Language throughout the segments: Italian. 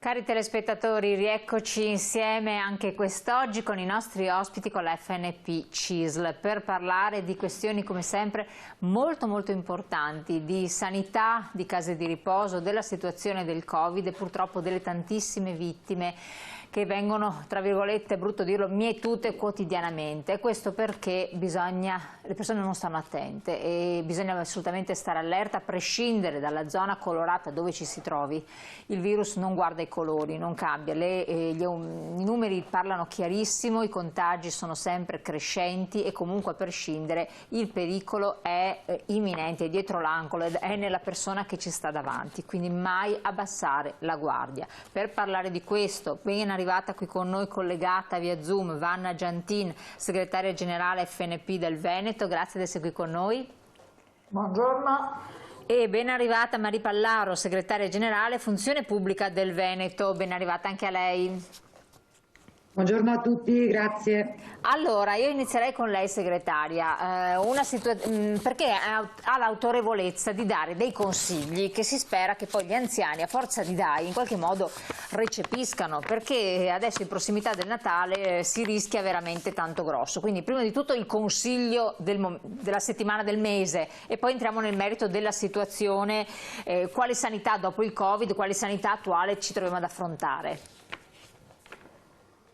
Cari telespettatori, rieccoci insieme anche quest'oggi con i nostri ospiti con la FNP CISL per parlare di questioni come sempre molto importanti, di sanità, di case di riposo, della situazione del Covid e purtroppo delle tantissime vittime che vengono, tra virgolette, è brutto dirlo, mietute quotidianamente. Questo perché le persone non stanno attente e bisogna assolutamente stare allerta a prescindere dalla zona colorata dove ci si trovi. Il virus non guarda i colori, non cambia, i numeri parlano chiarissimo, i contagi sono sempre crescenti e comunque a prescindere il pericolo è imminente, è dietro l'angolo, è nella persona che ci sta davanti, quindi mai abbassare la guardia. Per parlare di questo, ben arrivata qui con noi, collegata via Zoom, Vanna Giantin, segretaria generale FNP del Veneto, grazie di essere qui con noi. Buongiorno. E ben arrivata Maria Pallaro, segretaria generale Funzione Pubblica del Veneto, ben arrivata anche a lei. Buongiorno a tutti, grazie. Allora, io inizierei con lei, segretaria, perché ha l'autorevolezza di dare dei consigli che si spera che poi gli anziani, a forza di dare, in qualche modo recepiscano, perché adesso in prossimità del Natale si rischia veramente tanto grosso. Quindi prima di tutto il consiglio della settimana, del mese, e poi entriamo nel merito della situazione, quale sanità dopo il Covid, quale sanità attuale ci troviamo ad affrontare.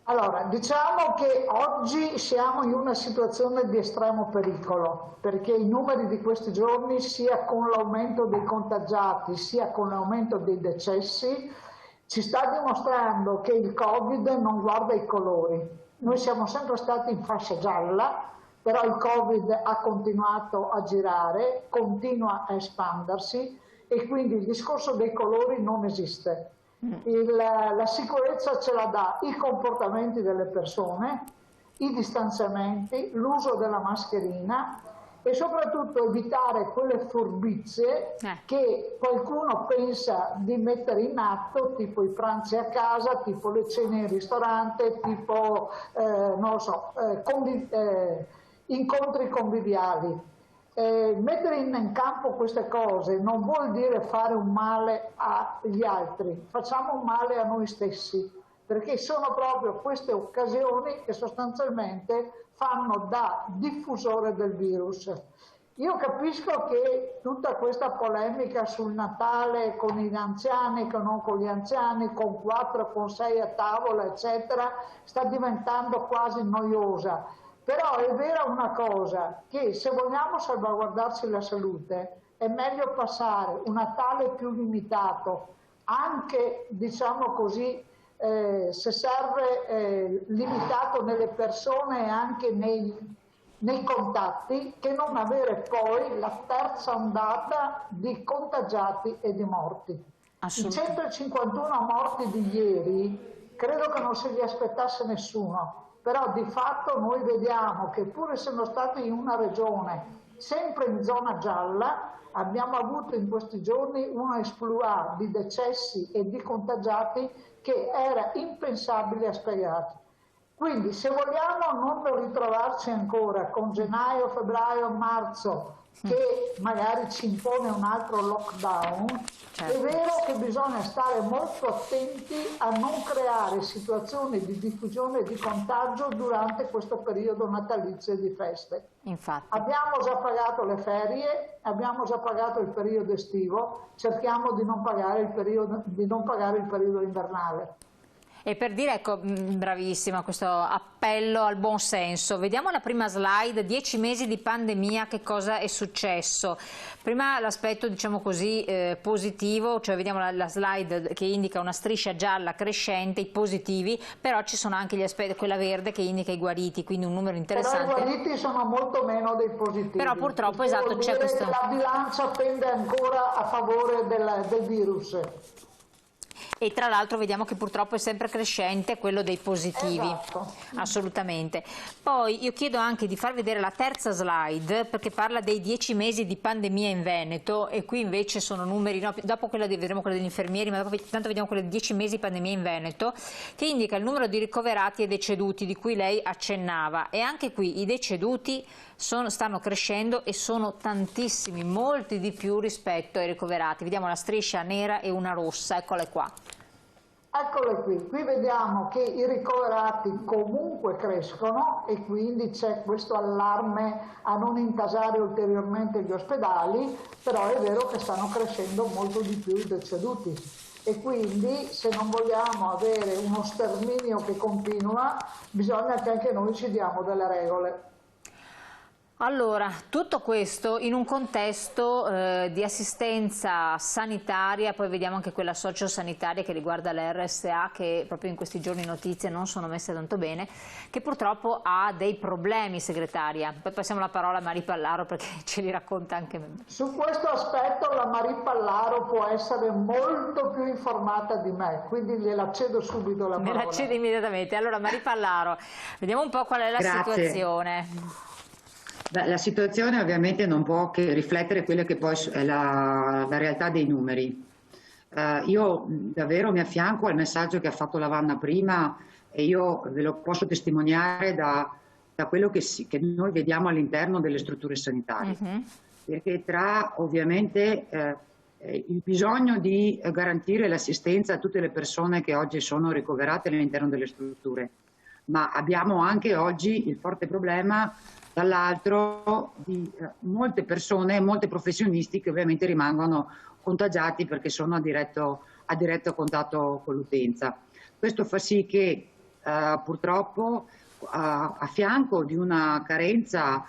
Allora, diciamo che oggi siamo in una situazione di estremo pericolo, perché i numeri di questi giorni, sia con l'aumento dei contagiati, sia con l'aumento dei decessi, ci sta dimostrando che il Covid non guarda i colori. Noi siamo sempre stati in fascia gialla, però il Covid ha continuato a girare, continua a espandersi e quindi il discorso dei colori non esiste. La sicurezza ce la dà i comportamenti delle persone, i distanziamenti, l'uso della mascherina e soprattutto evitare quelle furbizie che qualcuno pensa di mettere in atto, tipo i pranzi a casa, tipo le cene in ristorante, tipo non lo so, incontri conviviali. Mettere in campo queste cose non vuol dire fare un male agli altri, facciamo un male a noi stessi, perché sono proprio queste occasioni che sostanzialmente fanno da diffusore del virus. Io capisco che tutta questa polemica sul Natale con gli anziani, che non con gli anziani, con 4, con 6 a tavola, eccetera, sta diventando quasi noiosa. Però è vera una cosa, che se vogliamo salvaguardarci la salute è meglio passare un Natale più limitato, anche diciamo così, se serve limitato nelle persone e anche nei contatti, che non avere poi la terza ondata di contagiati e di morti. I 151 morti di ieri credo che non se li aspettasse nessuno. Però di fatto noi vediamo che pur essendo stati in una regione sempre in zona gialla, abbiamo avuto in questi giorni una esploit di decessi e di contagiati che era impensabile a spiegare. Quindi se vogliamo non ritrovarci ancora con gennaio, febbraio, marzo, che magari ci impone un altro lockdown, è vero che bisogna stare molto attenti a non creare situazioni di diffusione e di contagio durante questo periodo natalizio e di feste. Infatti. Abbiamo già pagato le ferie, abbiamo già pagato il periodo estivo, cerchiamo di non pagare il periodo invernale. E per dire, ecco, bravissima questo appello al buon senso, vediamo la prima slide, 10 mesi di pandemia, che cosa è successo? Prima l'aspetto, diciamo così, positivo, cioè vediamo la slide che indica una striscia gialla crescente, i positivi, però ci sono anche gli aspetti, quella verde che indica i guariti, quindi un numero interessante. Però i guariti sono molto meno dei positivi. Però purtroppo, esatto, c'è questo... La bilancia pende ancora a favore del virus. E tra l'altro vediamo che purtroppo è sempre crescente quello dei positivi. Esatto. Assolutamente. Poi io chiedo anche di far vedere la terza slide, perché parla dei 10 mesi di pandemia in Veneto, e qui invece sono numeri, no, dopo vedremo quella degli infermieri, ma dopo tanto vediamo quelle di 10 mesi di pandemia in Veneto, che indica il numero di ricoverati e deceduti di cui lei accennava, e anche qui i deceduti stanno crescendo e sono tantissimi, molti di più rispetto ai ricoverati. Vediamo la striscia nera e una rossa, eccole qua. Eccole qui, qui vediamo che i ricoverati comunque crescono e quindi c'è questo allarme a non intasare ulteriormente gli ospedali, però è vero che stanno crescendo molto di più i deceduti e quindi se non vogliamo avere uno sterminio che continua bisogna che anche noi ci diamo delle regole. Allora, tutto questo in un contesto di assistenza sanitaria, poi vediamo anche quella sociosanitaria che riguarda le RSA, che proprio in questi giorni notizie non sono messe tanto bene, che purtroppo ha dei problemi, segretaria. Poi passiamo la parola a Marie Pallaro perché ce li racconta anche me. Su questo aspetto la Marie Pallaro può essere molto più informata di me, quindi gliela cedo subito la parola. Me la cede immediatamente. Allora Marie Pallaro, vediamo un po' qual è la situazione. Beh, la situazione ovviamente non può che riflettere quella che poi è la realtà dei numeri. Io davvero mi affianco al messaggio che ha fatto la Vanna prima e io ve lo posso testimoniare da quello che noi vediamo all'interno delle strutture sanitarie. Perché tra ovviamente il bisogno di garantire l'assistenza a tutte le persone che oggi sono ricoverate all'interno delle strutture, ma abbiamo anche oggi il forte problema dall'altro di molte persone, molti professionisti che ovviamente rimangono contagiati perché sono a diretto contatto con l'utenza. Questo fa sì che purtroppo a fianco di una carenza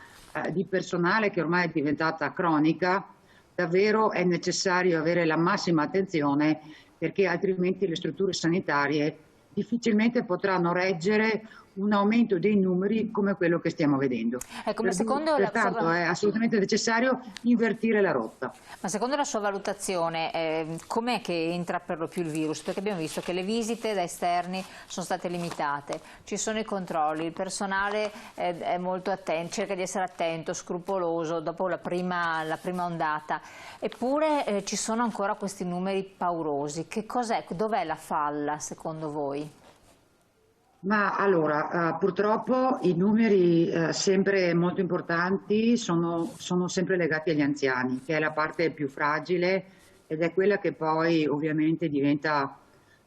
di personale che ormai è diventata cronica, davvero è necessario avere la massima attenzione perché altrimenti le strutture sanitarie difficilmente potranno reggere un aumento dei numeri come quello che stiamo vedendo. Ecco, Pertanto è assolutamente necessario invertire la rotta. Ma secondo la sua valutazione, com'è che entra per lo più il virus? Perché abbiamo visto che le visite da esterni sono state limitate, ci sono i controlli, il personale è molto attento, cerca di essere attento, scrupoloso dopo la prima ondata, eppure ci sono ancora questi numeri paurosi. Che cos'è? Dov'è la falla secondo voi? Ma allora, purtroppo i numeri sempre molto importanti sono sempre legati agli anziani, che è la parte più fragile ed è quella che poi ovviamente diventa,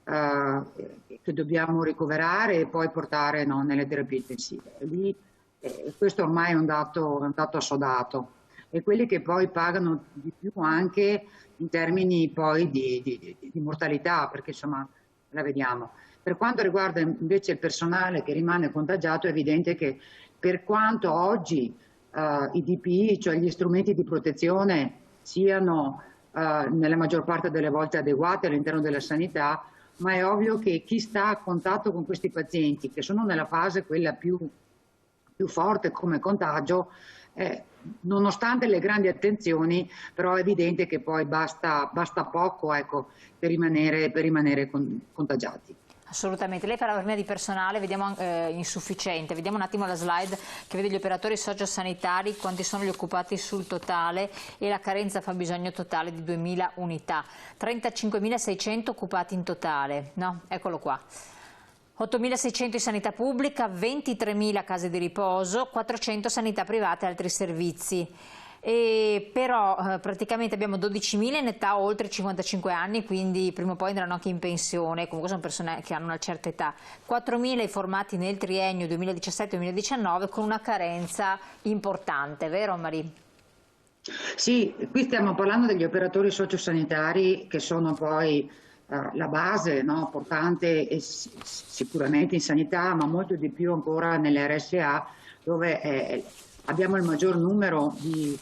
che dobbiamo ricoverare e poi portare nelle terapie intensive. Lì, questo ormai è un dato assodato. E quelli che poi pagano di più anche in termini poi di mortalità, perché insomma la vediamo. Per quanto riguarda invece il personale che rimane contagiato, è evidente che per quanto oggi i DPI, cioè gli strumenti di protezione, siano nella maggior parte delle volte adeguati all'interno della sanità, ma è ovvio che chi sta a contatto con questi pazienti, che sono nella fase quella più forte come contagio, nonostante le grandi attenzioni, però è evidente che poi basta poco, ecco, per rimanere contagiati. Assolutamente, lei parla prima di personale, vediamo insufficiente, vediamo un attimo la slide che vede gli operatori sociosanitari, quanti sono gli occupati sul totale e la carenza fabbisogno totale di 2000 unità, 35.600 occupati in totale, no? Eccolo qua. 8.600 in sanità pubblica, 23.000 case di riposo, 400 sanità private e altri servizi. Però praticamente abbiamo 12.000 in età oltre i 55 anni, quindi prima o poi andranno anche in pensione, comunque sono persone che hanno una certa età, 4.000 formati nel triennio 2017-2019 con una carenza importante, vero Marie? Sì, qui stiamo parlando degli operatori sociosanitari che sono poi la base, no, portante sicuramente in sanità, ma molto di più ancora nelle RSA, dove abbiamo il maggior numero di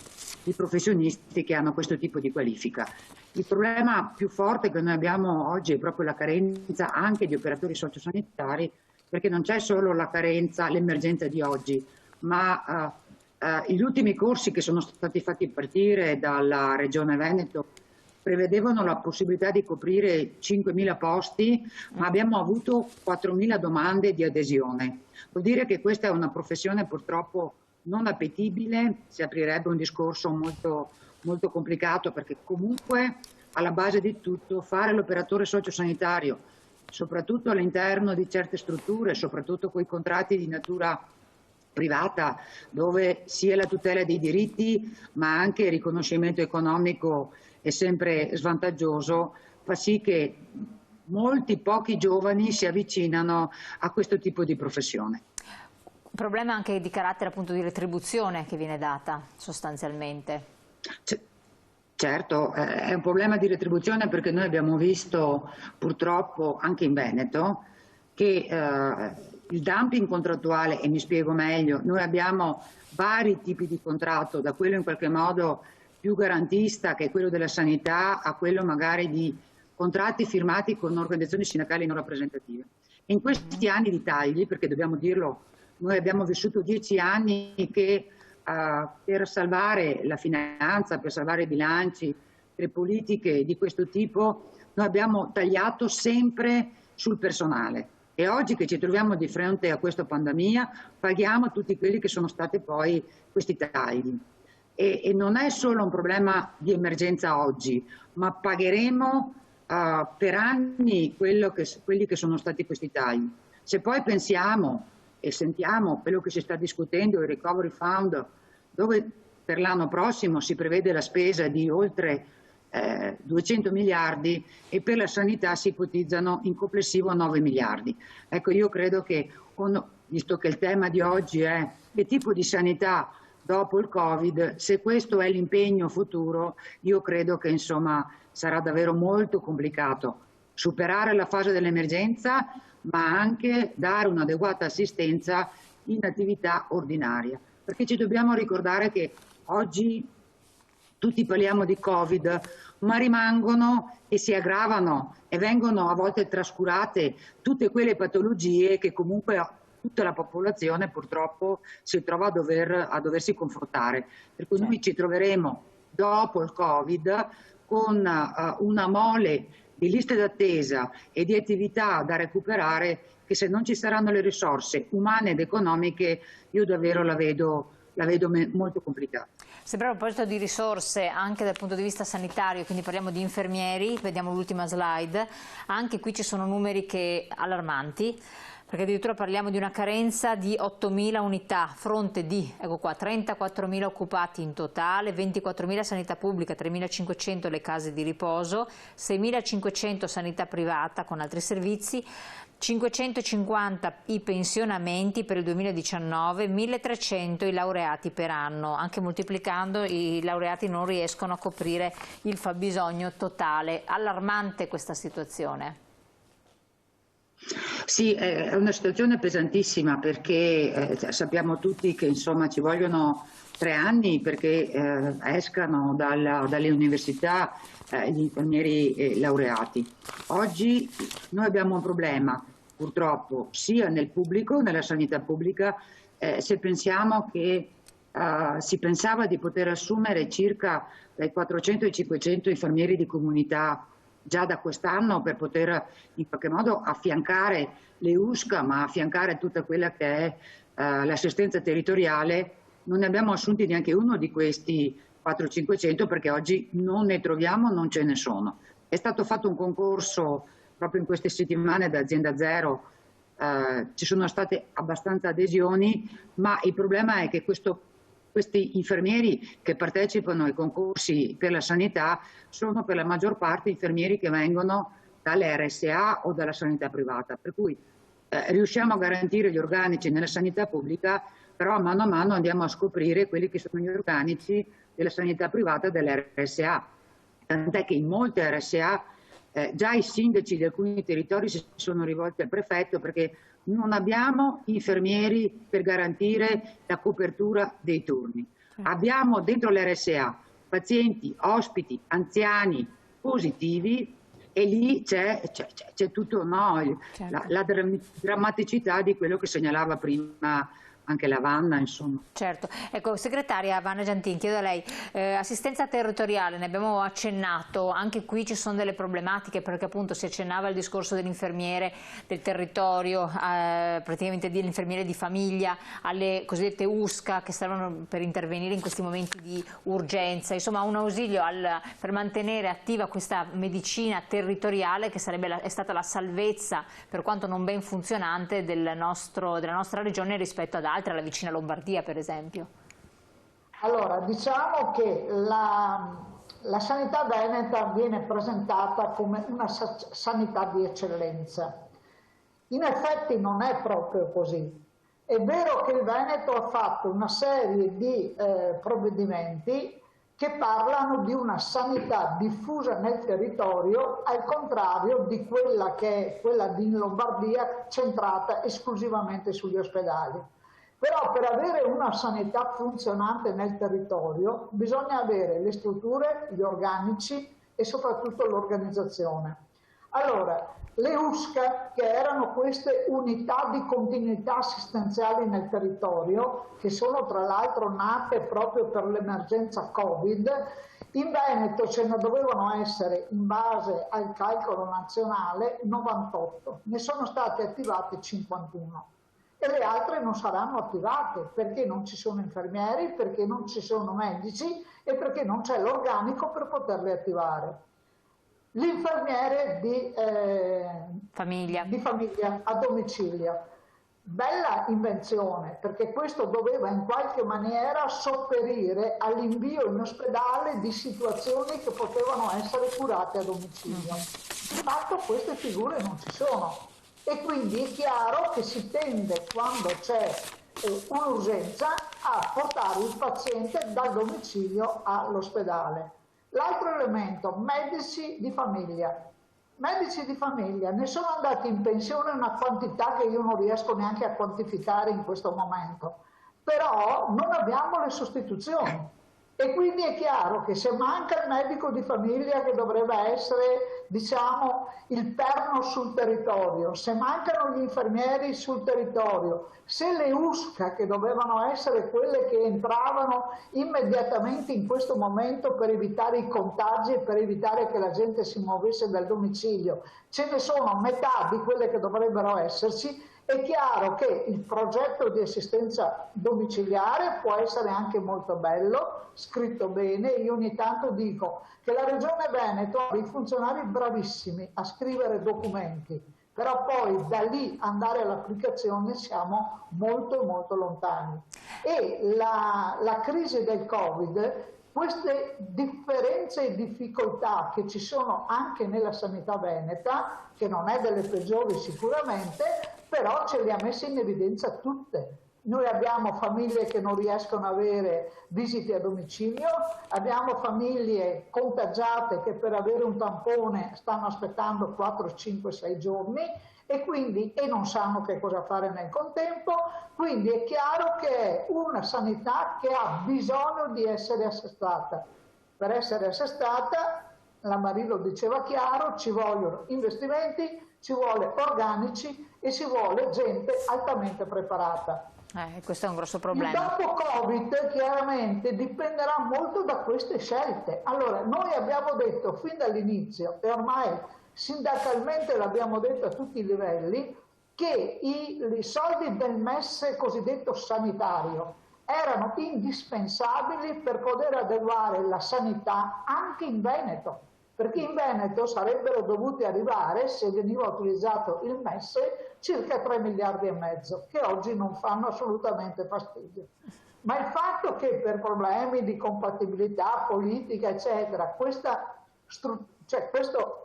professionisti che hanno questo tipo di qualifica. Il problema più forte che noi abbiamo oggi è proprio la carenza anche di operatori sociosanitari, perché non c'è solo la carenza, l'emergenza di oggi, ma gli ultimi corsi che sono stati fatti partire dalla Regione Veneto prevedevano la possibilità di coprire 5.000 posti, ma abbiamo avuto 4.000 domande di adesione. Vuol dire che questa è una professione purtroppo non appetibile, si aprirebbe un discorso molto, molto complicato, perché comunque alla base di tutto fare l'operatore sociosanitario, soprattutto all'interno di certe strutture, soprattutto con i contratti di natura privata, dove sia la tutela dei diritti ma anche il riconoscimento economico è sempre svantaggioso, fa sì che pochi giovani si avvicinano a questo tipo di professione. Problema anche di carattere appunto di retribuzione che viene data sostanzialmente. Certo, è un problema di retribuzione perché noi abbiamo visto purtroppo anche in Veneto che il dumping contrattuale, e mi spiego meglio, noi abbiamo vari tipi di contratto, da quello in qualche modo più garantista che è quello della sanità a quello magari di contratti firmati con organizzazioni sindacali non rappresentative. In questi anni di tagli, perché dobbiamo dirlo, noi abbiamo vissuto 10 anni che per salvare la finanza, per salvare i bilanci, le politiche di questo tipo, noi abbiamo tagliato sempre sul personale. E oggi che ci troviamo di fronte a questa pandemia, paghiamo tutti quelli che sono stati poi questi tagli. E non è solo un problema di emergenza oggi, ma pagheremo per anni quelli che sono stati questi tagli. Se poi pensiamo e sentiamo quello che si sta discutendo, il Recovery Fund, dove per l'anno prossimo si prevede la spesa di oltre 200 miliardi e per la sanità si ipotizzano in complessivo 9 miliardi. Ecco, io credo che, visto che il tema di oggi è che tipo di sanità dopo il Covid, se questo è l'impegno futuro, io credo che insomma sarà davvero molto complicato superare la fase dell'emergenza, ma anche dare un'adeguata assistenza in attività ordinaria. Perché ci dobbiamo ricordare che oggi tutti parliamo di Covid, ma rimangono e si aggravano e vengono a volte trascurate tutte quelle patologie che comunque tutta la popolazione purtroppo si trova a doversi confrontare. Per cui noi ci troveremo dopo il Covid con una mole di liste d'attesa e di attività da recuperare che se non ci saranno le risorse umane ed economiche io davvero la vedo molto complicata. Sempre a proposito di risorse anche dal punto di vista sanitario, quindi parliamo di infermieri, vediamo l'ultima slide, anche qui ci sono numeri allarmanti, perché addirittura parliamo di una carenza di 8.000 unità, a fronte di, ecco qua, 34.000 occupati in totale, 24.000 sanità pubblica, 3.500 le case di riposo, 6.500 sanità privata con altri servizi, 550 i pensionamenti per il 2019, 1.300 i laureati per anno, anche moltiplicando i laureati non riescono a coprire il fabbisogno totale. Allarmante questa situazione. Sì, è una situazione pesantissima perché sappiamo tutti che insomma ci vogliono 3 anni perché escano dalle università gli infermieri laureati. Oggi noi abbiamo un problema purtroppo sia nel pubblico, nella sanità pubblica, se pensiamo che si pensava di poter assumere circa dai 400 ai 500 infermieri di comunità già da quest'anno per poter in qualche modo affiancare le USCA, ma affiancare tutta quella che è l'assistenza territoriale. Non ne abbiamo assunti neanche uno di questi 400-500 perché oggi non ne troviamo, non ce ne sono. È stato fatto un concorso proprio in queste settimane da Azienda Zero, ci sono state abbastanza adesioni, ma il problema è che questi infermieri che partecipano ai concorsi per la sanità sono per la maggior parte infermieri che vengono dalle RSA o dalla sanità privata, per cui riusciamo a garantire gli organici nella sanità pubblica, però a mano andiamo a scoprire quelli che sono gli organici della sanità privata e delle RSA, tant'è che in molte RSA già i sindaci di alcuni territori si sono rivolti al prefetto perché non abbiamo infermieri per garantire la copertura dei turni. Abbiamo dentro l'RSA pazienti, ospiti, anziani, positivi e lì c'è tutto la drammaticità di quello che segnalava prima anche la Vanna, insomma. Certo. Ecco, segretaria Vanna Giantin, chiedo a lei, assistenza territoriale, ne abbiamo accennato, anche qui ci sono delle problematiche perché appunto si accennava al discorso dell'infermiere del territorio, praticamente dell'infermiere di famiglia, alle cosiddette USCA che servono per intervenire in questi momenti di urgenza, insomma un ausilio per mantenere attiva questa medicina territoriale che è stata la salvezza, per quanto non ben funzionante, della nostra regione rispetto ad altre, alla vicina Lombardia per esempio. Allora, diciamo che la sanità veneta viene presentata come una sanità di eccellenza. In effetti non è proprio così. È vero che il Veneto ha fatto una serie di provvedimenti che parlano di una sanità diffusa nel territorio, al contrario di quella che è quella di Lombardia, centrata esclusivamente sugli ospedali. Però per avere una sanità funzionante nel territorio bisogna avere le strutture, gli organici e soprattutto l'organizzazione. Allora, le USCA, che erano queste unità di continuità assistenziali nel territorio, che sono tra l'altro nate proprio per l'emergenza Covid, in Veneto ce ne dovevano essere, in base al calcolo nazionale, 98. Ne sono state attivate 51. E le altre non saranno attivate perché non ci sono infermieri, perché non ci sono medici e perché non c'è l'organico per poterle attivare. L'infermiere di famiglia a domicilio, bella invenzione, perché questo doveva in qualche maniera sopperire all'invio in ospedale di situazioni che potevano essere curate a domicilio. Di fatto queste figure non ci sono e quindi è chiaro che si tende, quando c'è un'urgenza, a portare il paziente dal domicilio all'ospedale. L'altro elemento, medici di famiglia. Medici di famiglia, ne sono andati in pensione una quantità che io non riesco neanche a quantificare in questo momento, però non abbiamo le sostituzioni. E quindi è chiaro che se manca il medico di famiglia, che dovrebbe essere, diciamo, il perno sul territorio, se mancano gli infermieri sul territorio, se le USCA, che dovevano essere quelle che entravano immediatamente in questo momento per evitare i contagi e per evitare che la gente si muovesse dal domicilio, ce ne sono metà di quelle che dovrebbero esserci, è chiaro che il progetto di assistenza domiciliare può essere anche molto bello, scritto bene. Io ogni tanto dico che la Regione Veneto ha dei funzionari bravissimi a scrivere documenti, però poi da lì andare all'applicazione siamo molto molto lontani. E la crisi del Covid, queste differenze e difficoltà che ci sono anche nella sanità veneta, che non è delle peggiori sicuramente, però ce le ha messe in evidenza tutte. Noi abbiamo famiglie che non riescono ad avere visite a domicilio, abbiamo famiglie contagiate che per avere un tampone stanno aspettando 4, 5, 6 giorni e non sanno che cosa fare nel contempo, quindi è chiaro che è una sanità che ha bisogno di essere assestata. Per essere assestata, la Marillo diceva chiaro, ci vogliono investimenti, ci vuole organici e ci vuole gente altamente preparata. Questo è un grosso problema. Il dopo Covid chiaramente dipenderà molto da queste scelte. Allora, noi abbiamo detto fin dall'inizio, e ormai sindacalmente l'abbiamo detto a tutti i livelli, che i soldi del MES cosiddetto sanitario erano indispensabili per poter adeguare la sanità anche in Veneto, perché in Veneto sarebbero dovuti arrivare, se veniva utilizzato il MES, circa 3 miliardi e mezzo, che oggi non fanno assolutamente fastidio. Ma il fatto che per problemi di compatibilità politica, eccetera, questo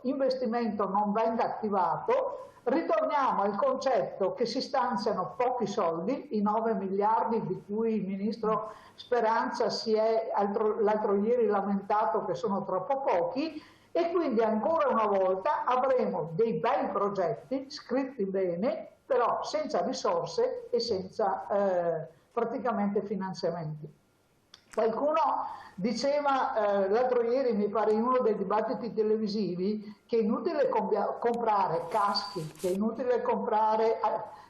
investimento non venga attivato, ritorniamo al concetto che si stanziano pochi soldi, i 9 miliardi di cui il ministro Speranza si è l'altro ieri lamentato che sono troppo pochi, e quindi ancora una volta avremo dei bei progetti scritti bene, però senza risorse e senza praticamente finanziamenti. Qualcuno diceva l'altro ieri, mi pare in uno dei dibattiti televisivi, che è inutile comprare caschi, che è inutile comprare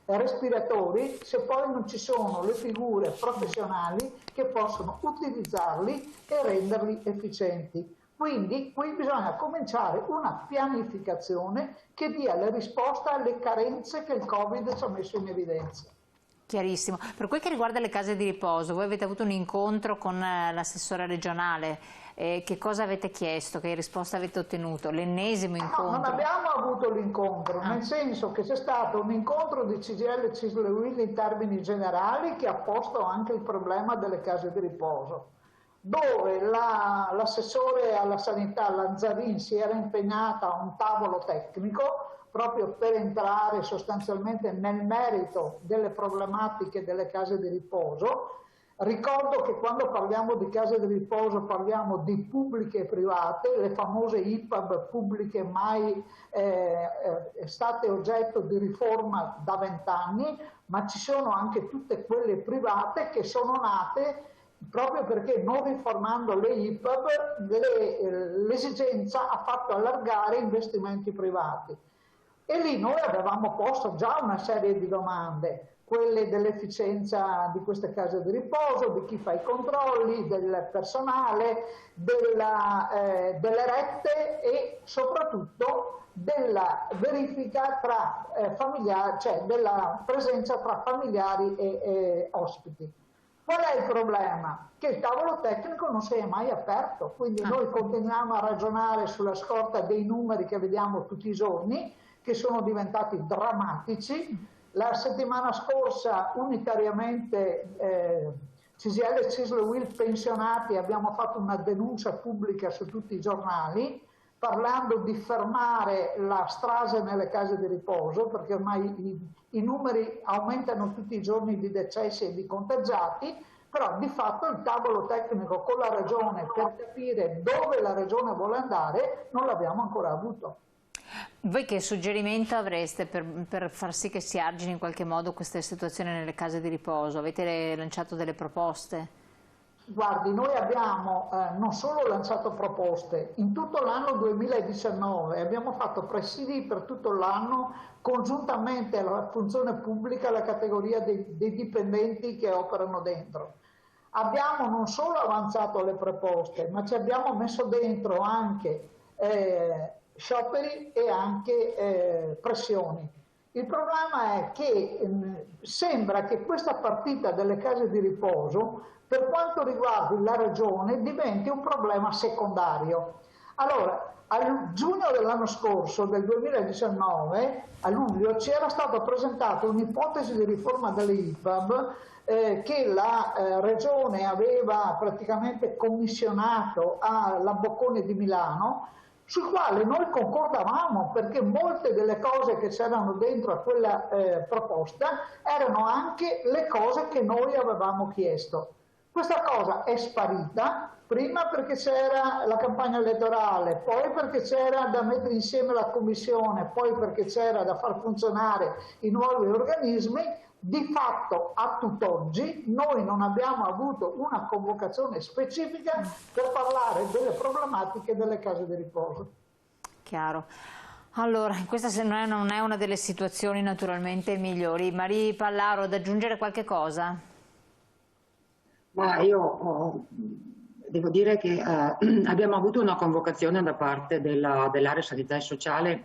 respiratori se poi non ci sono le figure professionali che possono utilizzarli e renderli efficienti. Quindi qui bisogna cominciare una pianificazione che dia la risposta alle carenze che il Covid ci ha messo in evidenza. Chiarissimo. Per quel che riguarda le case di riposo, voi avete avuto un incontro con l'assessore regionale, che cosa avete chiesto, che risposta avete ottenuto? L'ennesimo incontro? No, non abbiamo avuto l'incontro, nel senso che c'è stato un incontro di CGIL e CISL in termini generali che ha posto anche il problema delle case di riposo. dove l'assessore alla sanità Lazzarin si era impegnata a un tavolo tecnico proprio per entrare sostanzialmente nel merito delle problematiche delle case di riposo. Ricordo che quando parliamo di case di riposo parliamo di pubbliche e private, le famose IPAB pubbliche mai state oggetto di riforma da 20 anni, ma ci sono anche tutte quelle private che sono nate proprio perché non riformando le IPAB l'esigenza ha fatto allargare investimenti privati. E lì noi avevamo posto già una serie di domande, quelle dell'efficienza di queste case di riposo, di chi fa i controlli, del personale, delle rette e soprattutto della verifica tra familiari, cioè della presenza tra familiari e ospiti. Qual è il problema? Che il tavolo tecnico non si è mai aperto, quindi noi continuiamo a ragionare sulla scorta dei numeri che vediamo tutti i giorni, che sono diventati drammatici. La settimana scorsa unitariamente CGIL, CISL e UIL pensionati abbiamo fatto una denuncia pubblica su tutti i giornali parlando di fermare la strage nelle case di riposo, perché ormai i numeri aumentano tutti i giorni di decessi e di contagiati, però di fatto il tavolo tecnico con la Regione per capire dove la Regione vuole andare non l'abbiamo ancora avuto. Voi che suggerimento avreste per far sì che si argini in qualche modo queste situazioni nelle case di riposo? Avete lanciato delle proposte? Guardi, noi abbiamo non solo lanciato proposte, in tutto l'anno 2019 abbiamo fatto presidi per tutto l'anno congiuntamente alla funzione pubblica, alla categoria dei dipendenti che operano dentro. Abbiamo non solo avanzato le proposte, ma ci abbiamo messo dentro anche scioperi e anche pressioni. Il problema è che sembra che questa partita delle case di riposo, per quanto riguarda la Regione, diventi un problema secondario. Allora, a giugno dell'anno scorso, del 2019, a luglio, ci era stata presentata un'ipotesi di riforma delle IPAB che la Regione aveva praticamente commissionato alla Bocconi di Milano, sul quale noi concordavamo perché molte delle cose che c'erano dentro a quella proposta erano anche le cose che noi avevamo chiesto. Questa cosa è sparita, prima perché c'era la campagna elettorale, poi perché c'era da mettere insieme la commissione, poi perché c'era da far funzionare i nuovi organismi. Di fatto a tutt'oggi noi non abbiamo avuto una convocazione specifica per parlare delle problematiche delle case di riposo. Chiaro. Allora, questa non è una delle situazioni naturalmente migliori. Maria Pallaro, da aggiungere qualche cosa? Ma io devo dire che abbiamo avuto una convocazione da parte dell'area sanità e sociale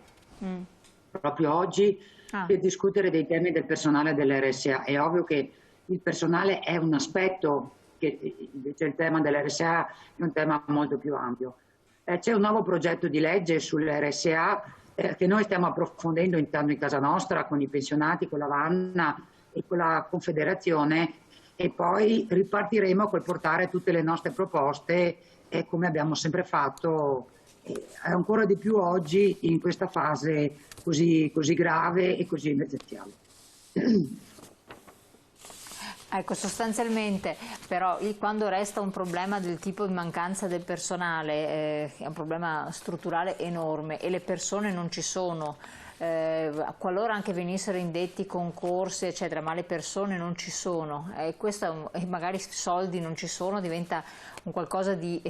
proprio oggi per discutere dei temi del personale dell'RSA. È ovvio che il personale è un aspetto, che invece il tema dell'RSA è un tema molto più ampio. C'è un nuovo progetto di legge sull'RSA che noi stiamo approfondendo intanto in casa nostra con i pensionati, con la Vanna e con la Confederazione, e poi ripartiremo col portare tutte le nostre proposte come abbiamo sempre fatto, ancora di più oggi in questa fase così grave e così emergenziale. Ecco, sostanzialmente però quando resta un problema del tipo di mancanza del personale, è un problema strutturale enorme e le persone non ci sono, qualora anche venissero indetti concorsi eccetera, ma le persone non ci sono, questo magari soldi non ci sono, diventa un qualcosa di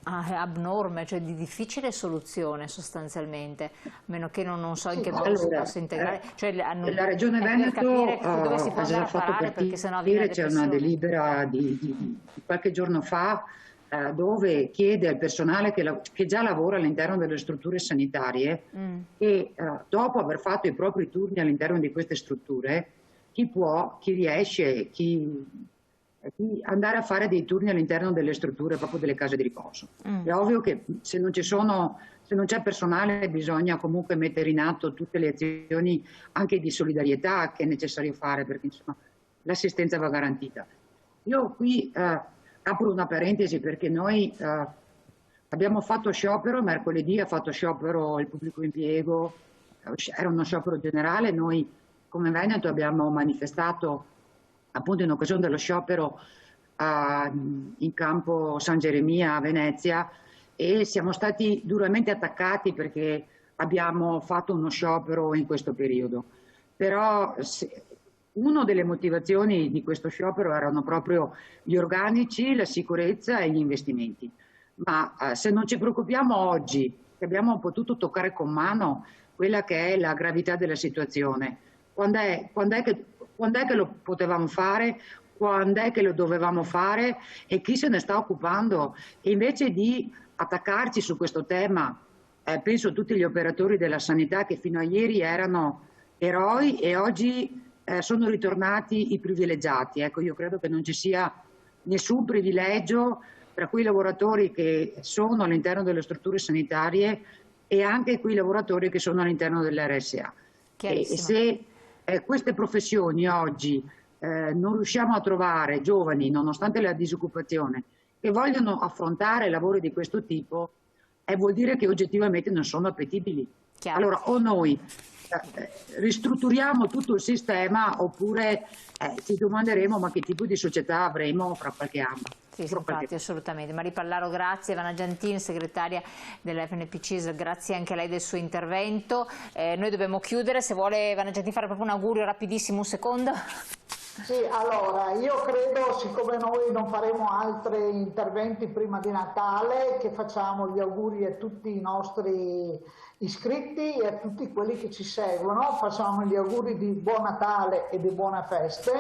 abnorme, cioè di difficile soluzione sostanzialmente, a meno che non so in che modo si possa integrare. Cioè, la Regione Veneto dove si può andare a parare, perché sennò viene c'è una delibera di qualche giorno fa dove chiede al personale che già lavora all'interno delle strutture sanitarie e dopo aver fatto i propri turni all'interno di queste strutture, chi riesce, chi andare a fare dei turni all'interno delle strutture proprio delle case di riposo. È ovvio che se non c'è personale bisogna comunque mettere in atto tutte le azioni anche di solidarietà che è necessario fare, perché insomma l'assistenza va garantita. Io qui apro una parentesi perché noi abbiamo fatto sciopero, mercoledì ha fatto sciopero il pubblico impiego, era uno sciopero generale, noi come Veneto abbiamo manifestato appunto in occasione dello sciopero in campo San Geremia a Venezia e siamo stati duramente attaccati perché abbiamo fatto uno sciopero in questo periodo. Però una delle motivazioni di questo sciopero erano proprio gli organici, la sicurezza e gli investimenti. Ma se non ci preoccupiamo oggi, che abbiamo potuto toccare con mano quella che è la gravità della situazione, quando è che lo potevamo fare, quando è che lo dovevamo fare e chi se ne sta occupando? E invece di attaccarci su questo tema, penso a tutti gli operatori della sanità che fino a ieri erano eroi e oggi sono ritornati i privilegiati. Ecco, io credo che non ci sia nessun privilegio tra quei lavoratori che sono all'interno delle strutture sanitarie e anche quei lavoratori che sono all'interno dell'RSA. E se queste professioni oggi non riusciamo a trovare giovani, nonostante la disoccupazione, che vogliono affrontare lavori di questo tipo, vuol dire che oggettivamente non sono appetibili. Chiaro. Allora o noi ristrutturiamo tutto il sistema oppure ci domanderemo ma che tipo di società avremo fra qualche anno. Sì, infatti, assolutamente. Maria Pallaro, grazie. Ivana Giantin, segretaria dell'FNP CISL, grazie anche a lei del suo intervento. Noi dobbiamo chiudere, se vuole Ivana Giantin fare proprio un augurio rapidissimo, un secondo. Sì, allora io credo, siccome noi non faremo altri interventi prima di Natale, che facciamo gli auguri a tutti i nostri iscritti e a tutti quelli che ci seguono, facciamo gli auguri di buon Natale e di buone feste,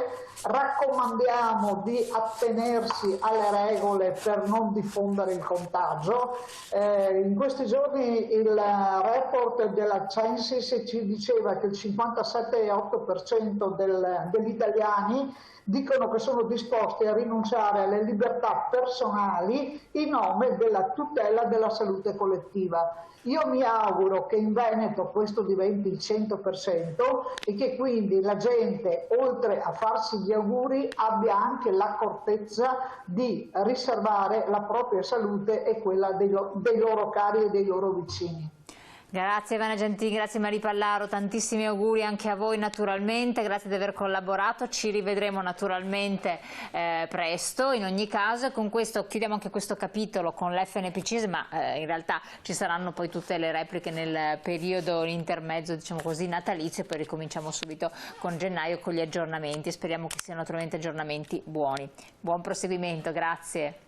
raccomandiamo di attenersi alle regole per non diffondere il contagio. In questi giorni il report della Censis ci diceva che il 57,8% degli italiani dicono che sono disposti a rinunciare alle libertà personali in nome della tutela della salute collettiva. Io mi auguro che in Veneto questo diventi il 100% e che quindi la gente, oltre a farsi gli auguri, abbia anche l'accortezza di riservare la propria salute e quella dei loro cari e dei loro vicini. Grazie Ivana Giantin, grazie Maria Pallaro, tantissimi auguri anche a voi naturalmente, grazie di aver collaborato, ci rivedremo naturalmente presto in ogni caso e con questo chiudiamo anche questo capitolo con l'FNP CISL, ma in realtà ci saranno poi tutte le repliche nel periodo intermezzo, diciamo così, natalizio e poi ricominciamo subito con gennaio con gli aggiornamenti, speriamo che siano naturalmente aggiornamenti buoni. Buon proseguimento, grazie.